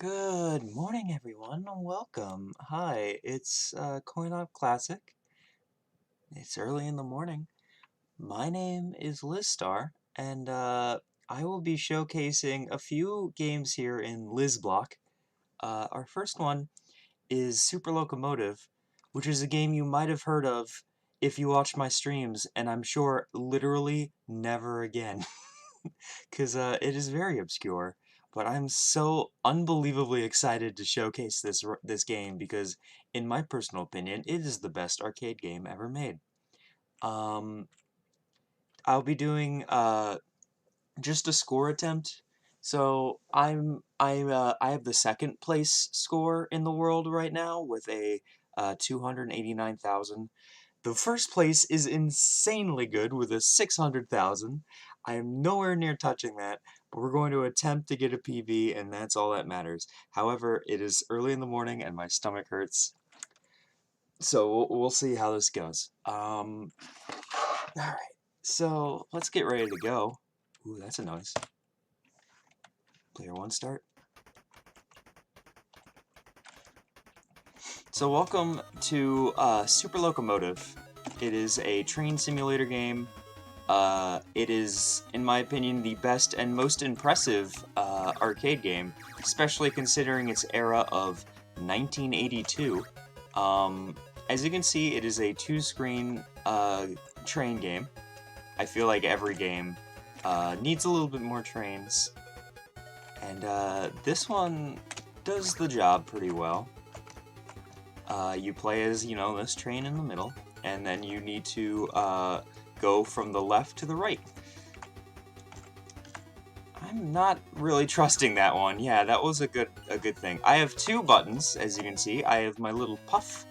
Good morning, everyone. Welcome. Hi, it's Coin Op Classic. It's early in the morning. My name is Lizstar, and I will be showcasing a few games here in Lizblock. Our first one is Super Locomotive, which is a game you might have heard of if you watched my streams, and I'm sure literally never again. Because it is very obscure. But I'm so unbelievably excited to showcase this game because, in my personal opinion, it is the best arcade game ever made. Um, I'll be doing just a score attempt. So I have the second place score in the world right now with a 289,000. The first place is insanely good with a 600,000. I am nowhere near touching that, but we're going to attempt to get a PB, and that's all that matters. However, it is early in the morning and my stomach hurts, so we'll see how this goes. Alright, so let's get ready to go. Ooh, that's a noise. Player 1 start. So welcome to Super Locomotive. It is a train simulator game. It is, in my opinion, the best and most impressive arcade game, especially considering its era of 1982. As you can see, it is a two-screen train game. I feel like every game needs a little bit more trains, and this one does the job pretty well. You play as, this train in the middle, and then you need to go from the left to the right. I'm not really trusting that one. Yeah, that was a good thing. I have two buttons, as you can see. I have my little puff,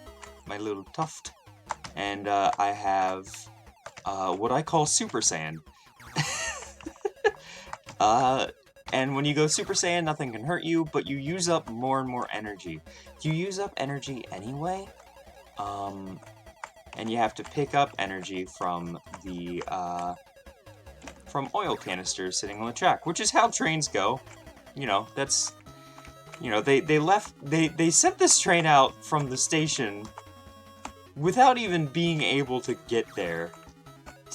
my little tuft, and I have what I call Super Saiyan. And when you go Super Saiyan, nothing can hurt you, but you use up more and more energy. You use up energy anyway, and you have to pick up energy from the from oil canisters sitting on the track, which is how trains go. That's they sent this train out from the station without even being able to get there.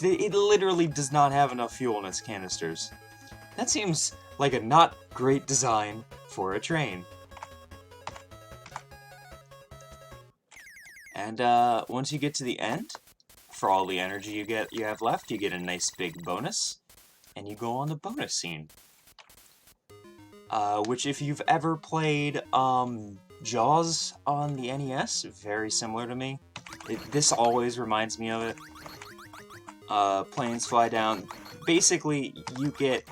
It literally does not have enough fuel in its canisters. That seems like a not great design for a train. And once you get to the end, for all the energy you have left, you get a nice big bonus, and you go on the bonus scene. Which, if you've ever played Jaws on the NES, very similar to me. This always reminds me of it. Planes fly down. Basically, you get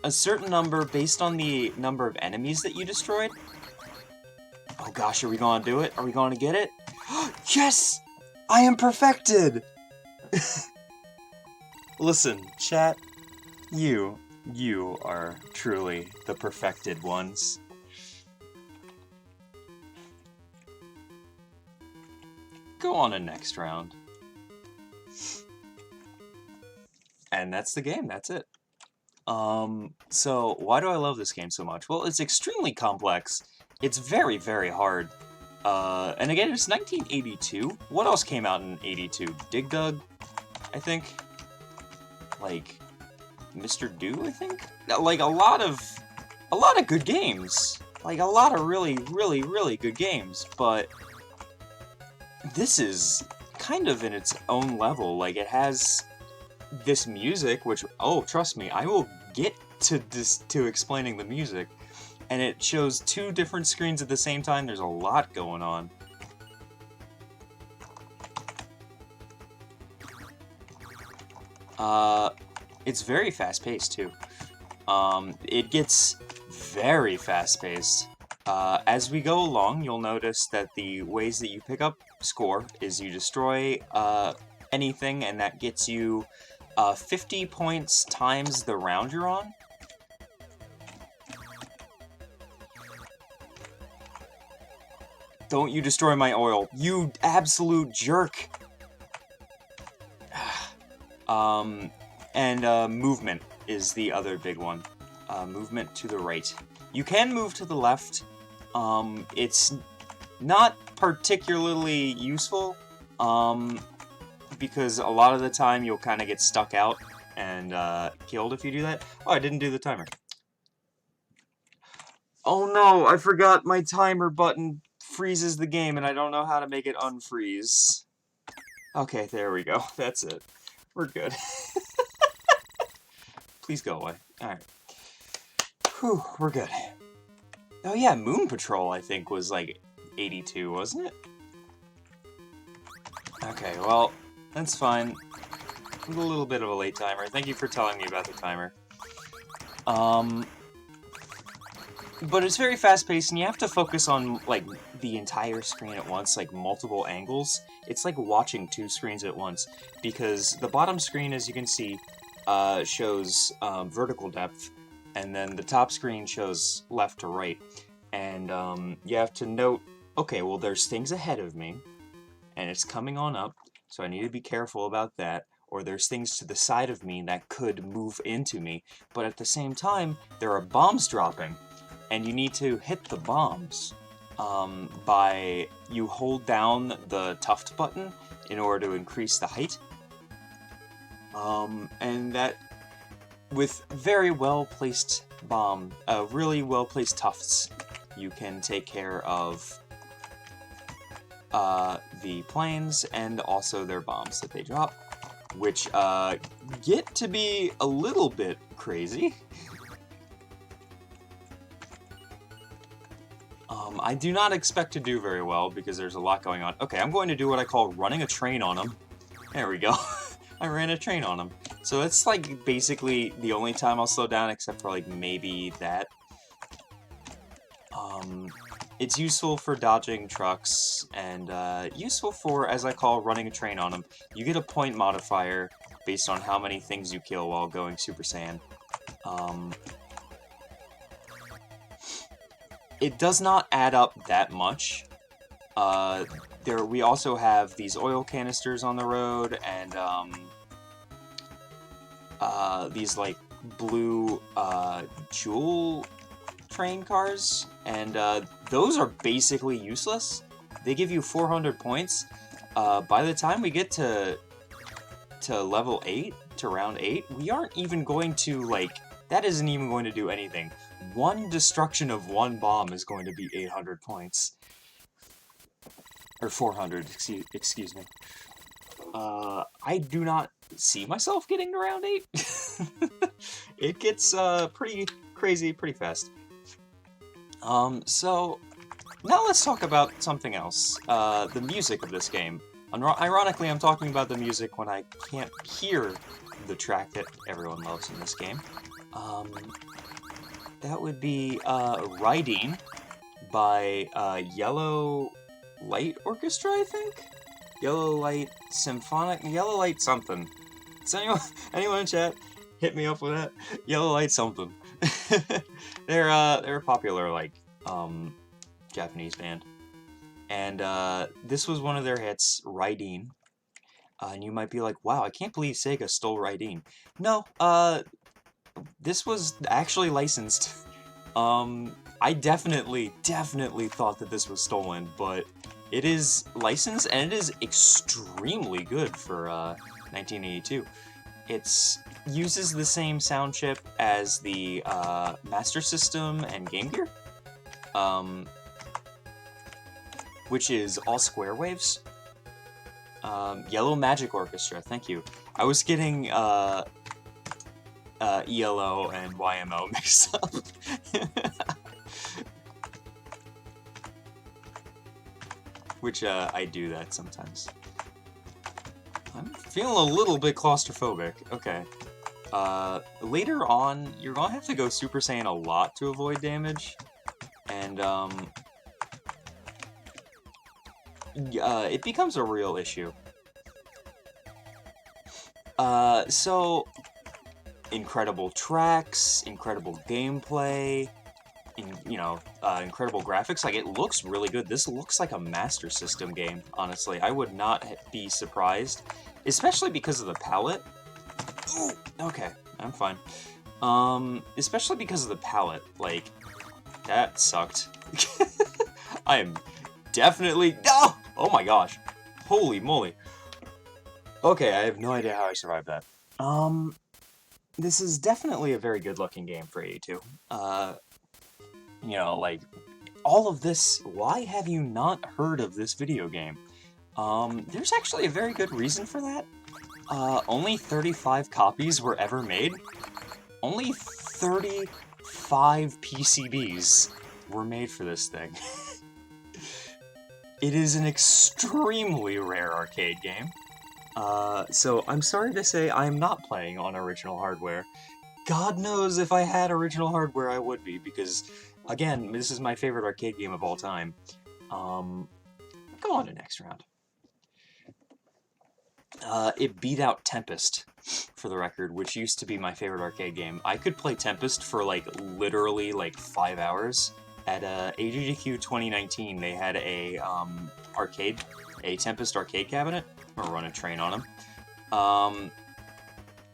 a certain number based on the number of enemies that you destroyed. Oh gosh, are we gonna do it? Are we gonna get it? Yes! I am perfected! Listen, chat, you are truly the perfected ones. Go on to next round. And that's the game, that's it. So why do I love this game so much? Well, it's extremely complex. It's very, very hard. And again, it's 1982. What else came out in 82? Dig Dug, I think? Like, Mr. Do, I think? Like, a lot of good games. Like, a lot of really, really, really good games, but this is kind of in its own level. Like, it has this music, which, oh, trust me, I will get to explaining the music, and it shows two different screens at the same time. There's a lot going on. It's very fast-paced, too. It gets very fast-paced. As we go along, you'll notice that the ways that you pick up score is you destroy anything, and that gets you 50 points times the round you're on. Don't you destroy my oil, you absolute jerk! And movement is the other big one. movement to the right. You can move to the left. It's not particularly useful, because a lot of the time you'll kind of get stuck out and killed if you do that. Oh, I didn't do the timer. Oh no, I forgot my timer button freezes the game and I don't know how to make it unfreeze. Okay, there we go. That's it. We're good. Please go away. Alright. Whew, we're good. Oh yeah, Moon Patrol, I think, was like 82, wasn't it? Okay, well, that's fine. A little bit of a late timer. Thank you for telling me about the timer. But it's very fast-paced, and you have to focus on, like, the entire screen at once, like, multiple angles. It's like watching two screens at once, because the bottom screen, as you can see, shows vertical depth, and then the top screen shows left to right. And you have to note, okay, well, there's things ahead of me, and it's coming on up, so I need to be careful about that. Or there's things to the side of me that could move into me, but at the same time, there are bombs dropping. And you need to hit the bombs you hold down the tuft button in order to increase the height. And that, with very well-placed really well-placed tufts, you can take care of the planes and also their bombs that they drop, which get to be a little bit crazy. I do not expect to do very well because there's a lot going on. Okay, I'm going to do what I call running a train on them. There we go. I ran a train on them. So that's like basically the only time I'll slow down, except for like maybe that. It's useful for dodging trucks and useful for, as I call, running a train on them. You get a point modifier based on how many things you kill while going Super Saiyan. It does not add up that much. We also have these oil canisters on the road, and these like blue jewel train cars, and those are basically useless. They give you 400 points. By the time we get to level 8, to round 8, we aren't even going to, like, that isn't even going to do anything. One destruction of one bomb is going to be 800 points. Or 400, excuse me. I do not see myself getting to round 8. It gets pretty crazy pretty fast. So, now let's talk about something else. The music of this game. Ironically, I'm talking about the music when I can't hear the track that everyone loves in this game. That would be Riding by Yellow Light Orchestra, I think? Yellow Light Symphonic? Yellow Light something. Does anyone in chat hit me up with that? Yellow Light something. They're a popular, like, Japanese band. And this was one of their hits, Riding. And you might be like, wow, I can't believe Sega stole Riding. No, this was actually licensed. I definitely thought that this was stolen, but it is licensed, and it is extremely good for 1982. It uses the same sound chip as the Master System and Game Gear, which is all square waves. Yellow Magic Orchestra, thank you. I was getting ELO and YMO mixed up. Which, I do that sometimes. I'm feeling a little bit claustrophobic. Okay. Later on, you're gonna have to go Super Saiyan a lot to avoid damage. And, it becomes a real issue. So, incredible tracks, incredible gameplay, incredible graphics. Like, it looks really good. This looks like a Master System game, honestly. I would not be surprised, especially because of the palette. Ooh, okay, I'm fine. Especially because of the palette. Like, that sucked. I am definitely... Oh! Oh my gosh. Holy moly. Okay, I have no idea how I survived that. This is definitely a very good-looking game for 82. You know, like, all of this... Why have you not heard of this video game? There's actually a very good reason for that. Only 35 copies were ever made. Only 35 PCBs were made for this thing. It is an extremely rare arcade game. So I'm sorry to say I am not playing on original hardware. God knows if I had original hardware I would be, because, again, this is my favorite arcade game of all time. Go on to next round. It beat out Tempest, for the record, which used to be my favorite arcade game. I could play Tempest for, like, literally, like, 5 hours. At AGDQ 2019, they had a Tempest arcade cabinet. I'm gonna run a train on them.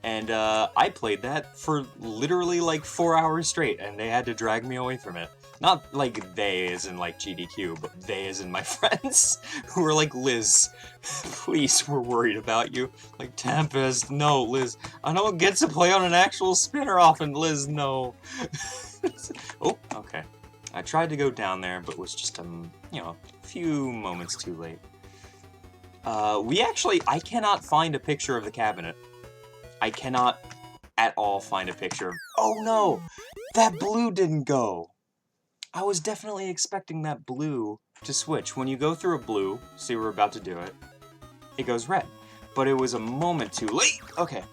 And I played that for literally, like, 4 hours straight, and they had to drag me away from it. Not, like, they as in, like, GDQ, but they as in my friends, who were like, Liz, please, we're worried about you. Like, Tempest, no, Liz, I don't get to play on an actual spinner often, Liz, no. Oh, okay. I tried to go down there, but was just, you know, a few moments too late. I cannot find a picture of the cabinet. I cannot at all find a picture of... Oh no! That blue didn't go! I was definitely expecting that blue to switch. When you go through a blue, see we're about to do it, it goes red. But it was a moment too late! Okay.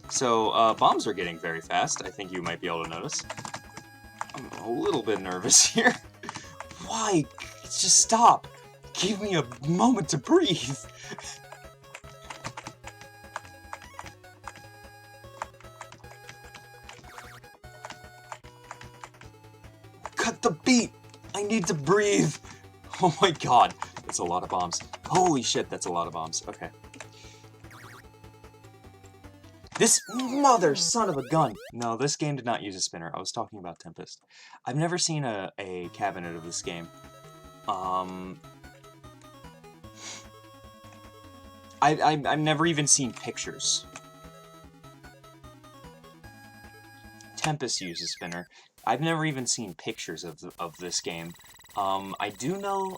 So, bombs are getting very fast, I think you might be able to notice. I'm a little bit nervous here. Why? Just stop! Give me a moment to breathe! Cut the beat! I need to breathe! Oh my god, that's a lot of bombs. Holy shit, that's a lot of bombs. Okay. This mother son of a gun! No, this game did not use a spinner. I was talking about Tempest. I've never seen a cabinet of this game. I've never even seen pictures. Tempest uses spinner. I've never even seen pictures of this game. I do know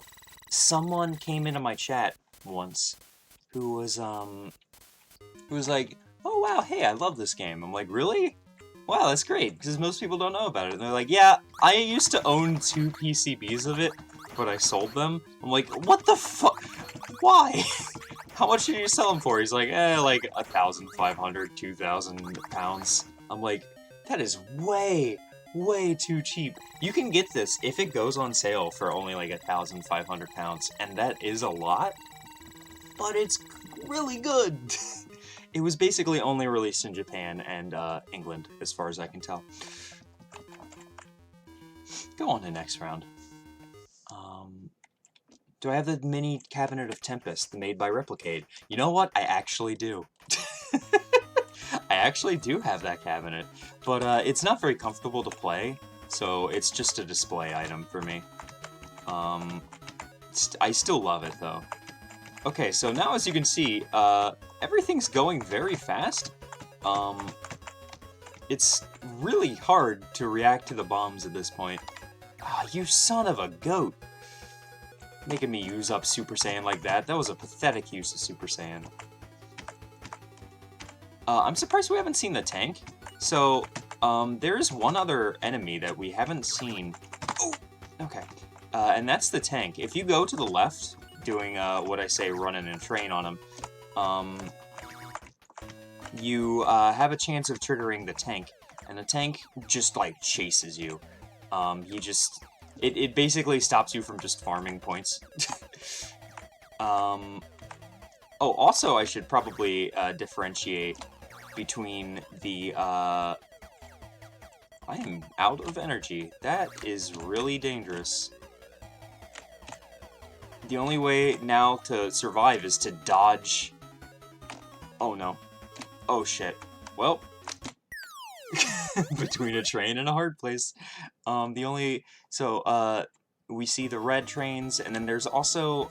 someone came into my chat once who was like, oh wow, hey, I love this game. I'm like, really? Wow, that's great, because most people don't know about it. And they're like, yeah, I used to own 2 PCBs of it, but I sold them. I'm like, what the fuck? Why? How much did you sell them for? He's like, like 1,500, 2,000 pounds. I'm like, that is way too cheap. You can get this if it goes on sale for only like 1,500 pounds, and that is a lot, but it's really good. It was basically only released in Japan and England, as far as I can tell. Go on to next round. Do I have the mini cabinet of Tempest made by Replicate? You know what? I actually do. I actually do have that cabinet, but it's not very comfortable to play, so it's just a display item for me. I still love it, though. Okay, so now as you can see, everything's going very fast. It's really hard to react to the bombs at this point. Ah, you son of a goat! Making me use up Super Saiyan like that. That was a pathetic use of Super Saiyan. I'm surprised we haven't seen the tank. So, there is one other enemy that we haven't seen. Oh, okay. And that's the tank. If you go to the left, doing what I say, running a train on him, you have a chance of triggering the tank, and the tank just, like, chases you. It basically stops you from just farming points. Oh, also, I should probably differentiate between the, I am out of energy. That is really dangerous. The only way now to survive is to dodge. Oh no. Oh shit. Well, between a train and a hard place. We see the red trains, and then there's also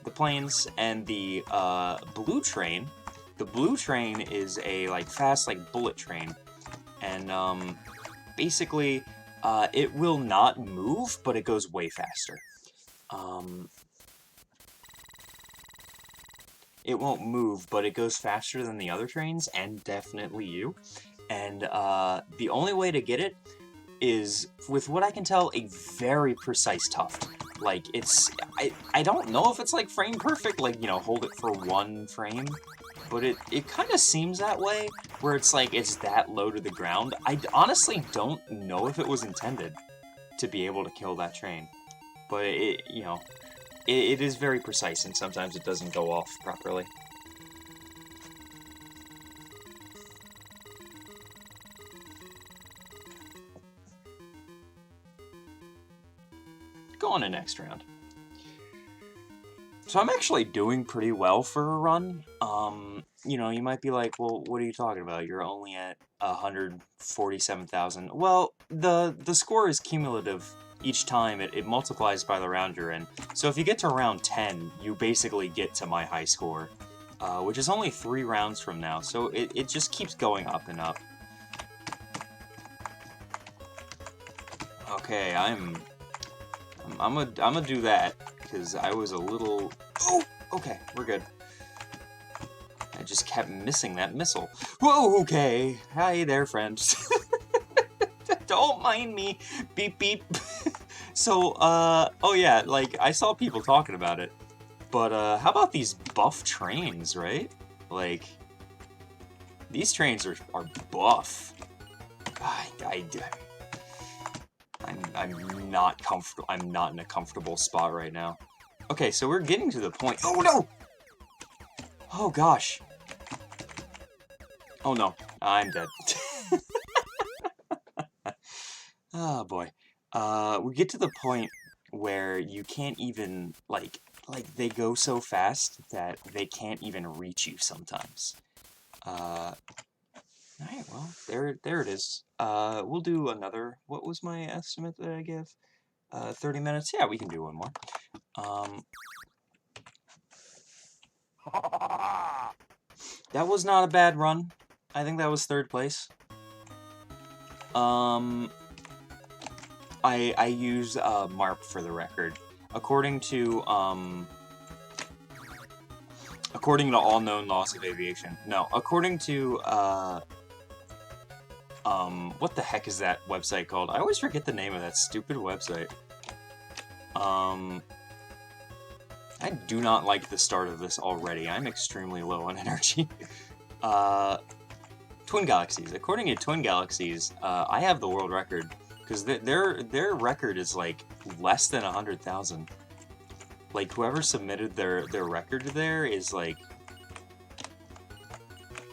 the planes and the blue train. The blue train is a like fast like bullet train, and basically it will not move, but it goes way faster. It won't move, but it goes faster than the other trains, and definitely you. And the only way to get it is, with what I can tell, a very precise tuft. Like, I don't know if it's, like, frame perfect, like, you know, hold it for one frame, but it kind of seems that way, where it's, like, it's that low to the ground. I honestly don't know if it was intended to be able to kill that train, but you know, it is very precise, and sometimes it doesn't go off properly. Go on to next round. So I'm actually doing pretty well for a run. You know, you might be like, well, what are you talking about? You're only at 147,000. Well, the score is cumulative each time. It multiplies by the round you're in. So if you get to round 10, you basically get to my high score, which is only 3 rounds from now. So it just keeps going up and up. Okay, I'm gonna do that, because I was a little... Oh! Okay, we're good. I just kept missing that missile. Whoa, okay. Hi there, friends. Don't mind me. Beep, beep. So, oh yeah, like, I saw people talking about it. But, how about these buff trains, right? Like, these trains are buff. I'm not comfortable. I'm not in a comfortable spot right now. Okay, so we're getting to the point. Oh no! Oh gosh. Oh no, I'm dead. Oh boy. We get to the point where you can't even like they go so fast that they can't even reach you sometimes. Alright, well, there it is. We'll do another. What was my estimate that I give? 30 minutes? Yeah, we can do one more. That was not a bad run. I think that was 3rd place. I use MARP for the record. According to all known laws of aviation. No, according to what the heck is that website called? I always forget the name of that stupid website. I do not like the start of this already. I'm extremely low on energy. Twin Galaxies. According to Twin Galaxies, I have the world record, because their record is like less than 100,000. Like, whoever submitted their record there is like...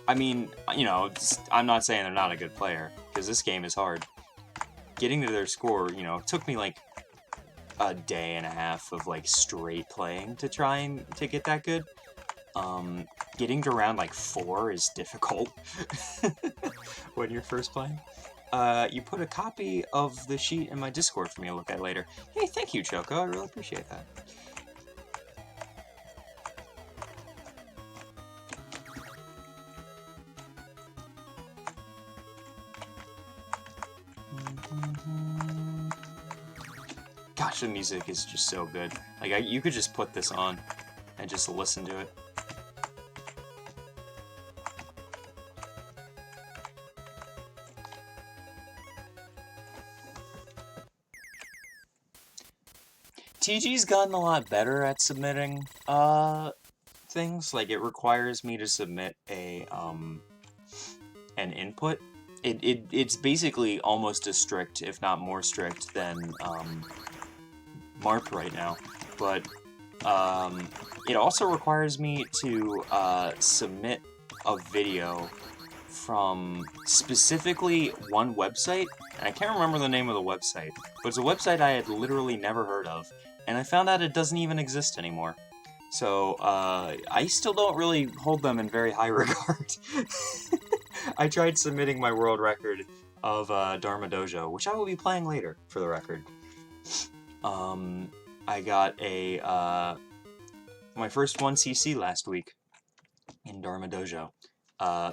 I mean, you know, I'm not saying they're not a good player, because this game is hard. Getting to their score, you know, took me like a day and a half of like straight playing to try and to get that good. Getting to round like 4 is difficult when you're first playing. You put a copy of the sheet in my Discord for me to look at later. Hey, thank you, Choco. I really appreciate that. Gosh, the music is just so good. Like, you could just put this on and just listen to it. TG's gotten a lot better at submitting things. Like, it requires me to submit a an input. It's basically almost as strict, if not more strict, than MARP right now. But it also requires me to submit a video from specifically one website, and I can't remember the name of the website, but it's a website I had literally never heard of, and I found out it doesn't even exist anymore. So, I still don't really hold them in very high regard. I tried submitting my world record of Dharma Dojo, which I will be playing later, for the record. I got a my first 1cc last week in Dharma Dojo.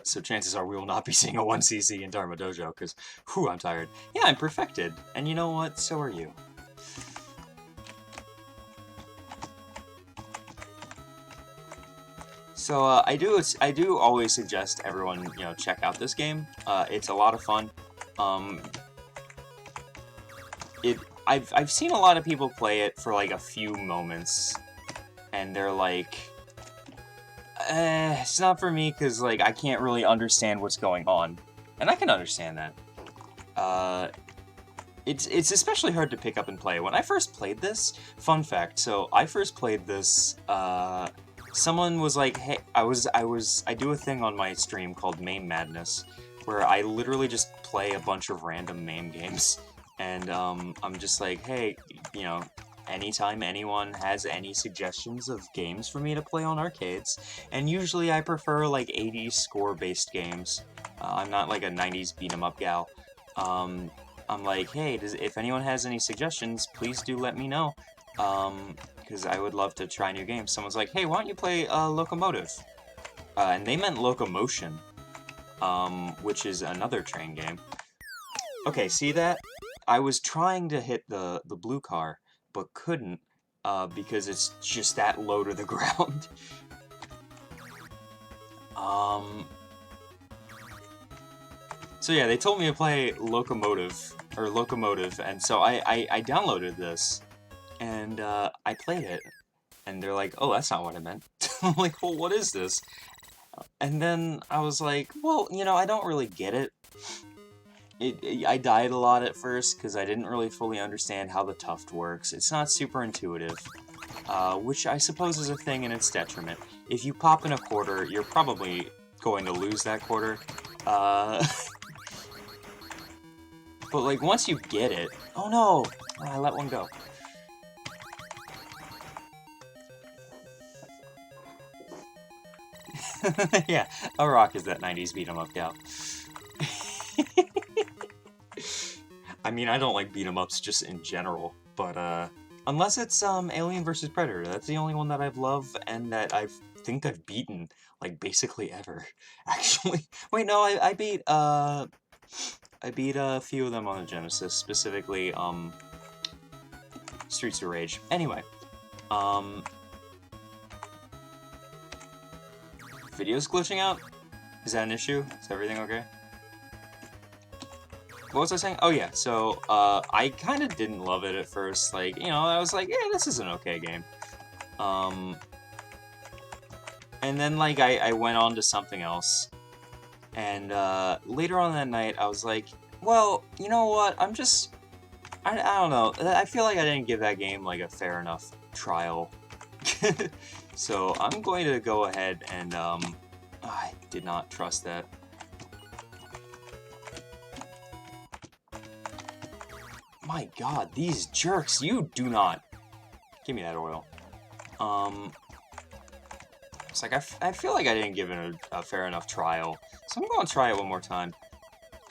So chances are we will not be seeing a 1cc in Dharma Dojo, because, whew, I'm tired. Yeah, I'm perfected, and you know what? So are you. So I do always suggest everyone, you know, check out this game. It's a lot of fun. I've seen a lot of people play it for like a few moments, and they're like, it's not for me because like I can't really understand what's going on, and I can understand that. It's especially hard to pick up and play. When I first played this, fun fact, so I first played this, someone was like, hey, I do a thing on my stream called MAME Madness, where I literally just play a bunch of random MAME games, and, I'm just like, hey, you know, anytime anyone has any suggestions of games for me to play on arcades, and usually I prefer, like, 80s score-based games. I'm not, like, a 90s beat-em-up gal. I'm like, hey, if anyone has any suggestions, please do let me know, because I would love to try new games. Someone's like, hey, why don't you play Locomotive? And they meant Locomotion, which is another train game. Okay, see that? I was trying to hit the blue car, but couldn't, because it's just that low to the ground. So yeah, they told me to play Locomotive, and so I downloaded this, and I played it, and they're like, oh, that's not what I meant. I'm like, well, what is this? And then I was like, well, you know, I don't really get it. I died a lot at first, because I didn't really fully understand how the tuft works. It's not super intuitive, which I suppose is a thing in its detriment. If you pop in a quarter, you're probably going to lose that quarter. But, like, once you get it... Oh, no! I let one go. Yeah, a rock is that 90s beat-em-up gal. I mean, I don't like beat-em-ups just in general, but, unless it's, Alien vs. Predator. That's the only one that I've loved and that I think I've beaten, like, basically ever, actually. Wait, no, I beat a few of them on the Genesis, specifically, Streets of Rage. Anyway, video's glitching out? Is that an issue? Is everything okay? What was I saying? Oh yeah, so, I kinda didn't love it at first, like, you know, I was like, yeah, this is an okay game. And then, like, I went on to something else, and, later on that night, I was like, well, you know what, I don't know, I feel like I didn't give that game, like, a fair enough trial. So, I'm going to go ahead and, I did not trust that. My god, these jerks, you do not... Give me that oil. It's like, I feel like I didn't give it a fair enough trial, so I'm gonna try it one more time.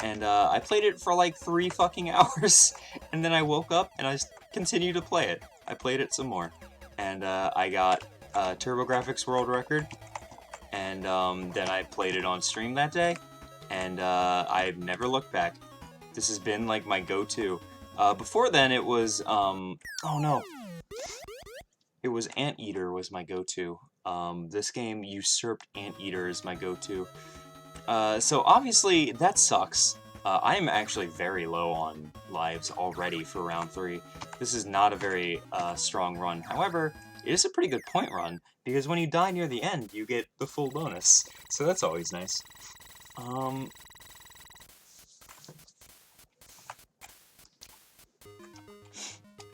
And, I played it for like 3 fucking hours, and then I woke up and I continued to play it. I played it some more, and, I got a TurboGrafx World Record, and, then I played it on stream that day, and, I've never looked back. This has been, like, my go-to. Before then, it was, oh no. It was Anteater was my go-to. This game usurped Anteater as my go-to. So obviously, that sucks. I'm actually very low on lives already for round 3. This is not a very, strong run. However, it is a pretty good point run, because when you die near the end, you get the full bonus. So that's always nice.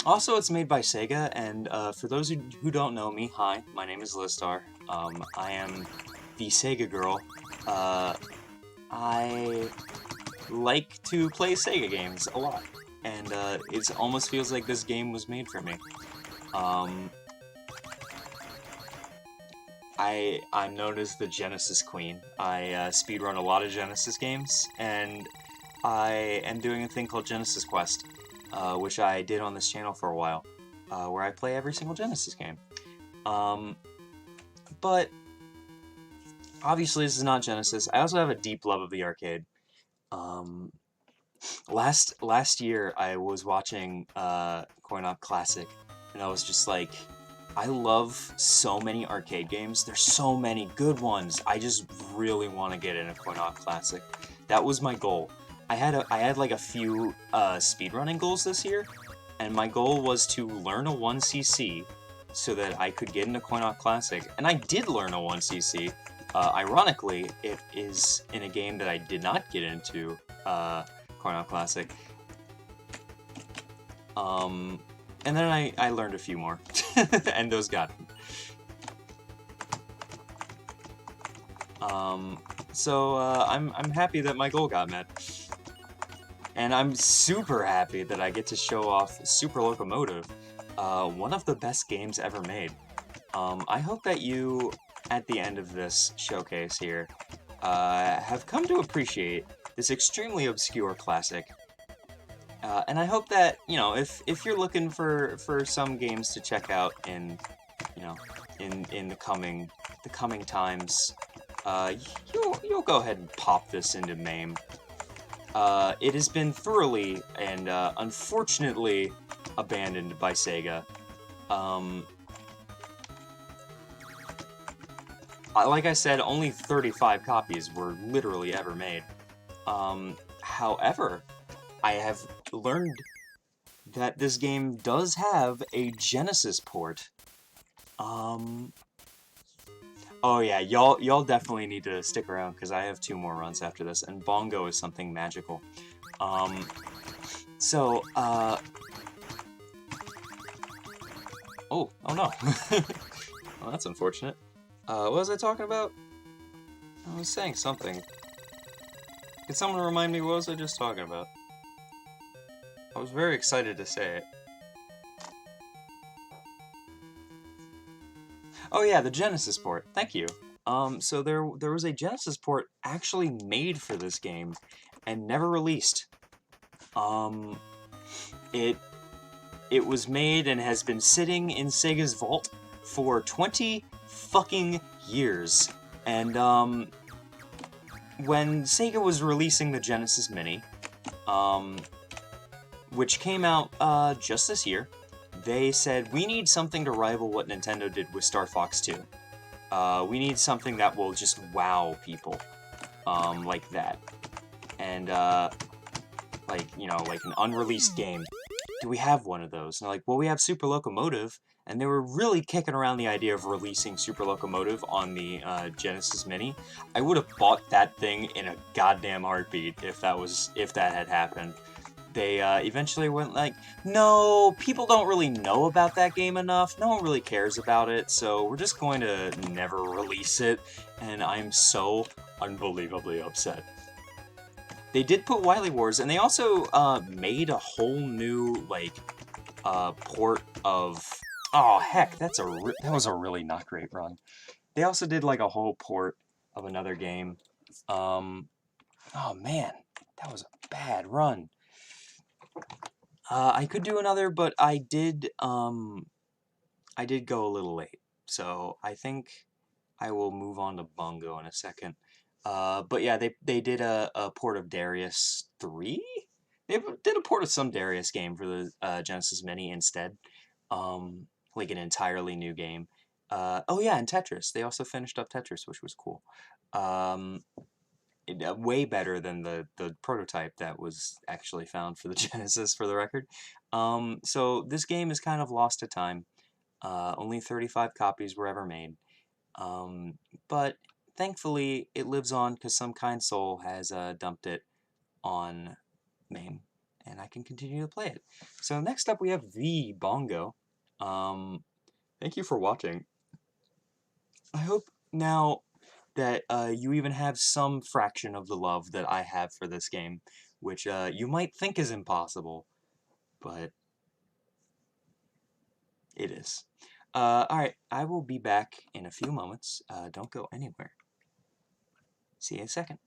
Also, it's made by Sega, and for those who don't know me, hi, my name is Lizstar. I am the Sega girl. I like to play Sega games a lot, and it almost feels like this game was made for me. I'm known as the Genesis Queen. I speedrun a lot of Genesis games, and I am doing a thing called Genesis Quest, which I did on this channel for a while, where I play every single Genesis game. Um, but obviously this is not Genesis. I also have a deep love of the arcade. Um, last year I was watching Coin Op Classic, and I was just like, I love so many arcade games. There's so many good ones. I just really want to get in a Coin Op Classic. That was my goal. I had like a few speedrunning goals this year, and my goal was to learn a 1cc so that I could get into Coin Op Classic. And I did learn a 1cc. Ironically, it is in a game that I did not get into, Coin Op Classic. And then I learned a few more, and those got me. So I'm happy that my goal got met. And I'm super happy that I get to show off Super Locomotive, one of the best games ever made. I hope that you, at the end of this showcase here, have come to appreciate this extremely obscure classic. And I hope that, you know, if you're looking for some games to check out in, you know, in the coming times, you'll go ahead and pop this into MAME. It has been thoroughly and unfortunately abandoned by Sega. Like I said, only 35 copies were literally ever made. However, I have learned that this game does have a Genesis port. Oh yeah, y'all definitely need to stick around because I have 2 more runs after this, and Bongo is something magical. So, oh no. Well, that's unfortunate. What was I talking about? I was saying something. Can someone remind me, what was I just talking about? I was very excited to say it. Oh yeah, the Genesis port. Thank you. So there was a Genesis port actually made for this game and never released. It was made and has been sitting in Sega's vault for 20 fucking years. And when Sega was releasing the Genesis Mini, which came out just this year, they said, we need something to rival what Nintendo did with Star Fox 2. We need something that will just wow people, like that. And, like, you know, like an unreleased game. Do we have one of those? And they're like, well, we have Super Locomotive, and they were really kicking around the idea of releasing Super Locomotive on the Genesis Mini. I would have bought that thing in a goddamn heartbeat if that had happened. They eventually went like, no, people don't really know about that game enough, no one really cares about it, so we're just going to never release it, and I'm so unbelievably upset. They did put Wily Wars, and they also made a whole new, like, port of... Oh, heck, that was a really not great run. They also did, like, a whole port of another game. Oh, man, that was a bad run. I could do another, but I did go a little late, so I think I will move on to Bongo in a second. But yeah, they did a port of Darius 3? They did a port of some Darius game for the Genesis Mini instead. Like an entirely new game. Oh yeah, and Tetris. They also finished up Tetris, which was cool. Way better than the prototype that was actually found for the Genesis, for the record. So this game is kind of lost to time. Only 35 copies were ever made. But thankfully, it lives on because some kind soul has dumped it on MAME, and I can continue to play it. So next up, we have the Bongo. Thank you for watching. I hope now that you even have some fraction of the love that I have for this game, which you might think is impossible, but it is. Alright, I will be back in a few moments. Don't go anywhere. See you in a second.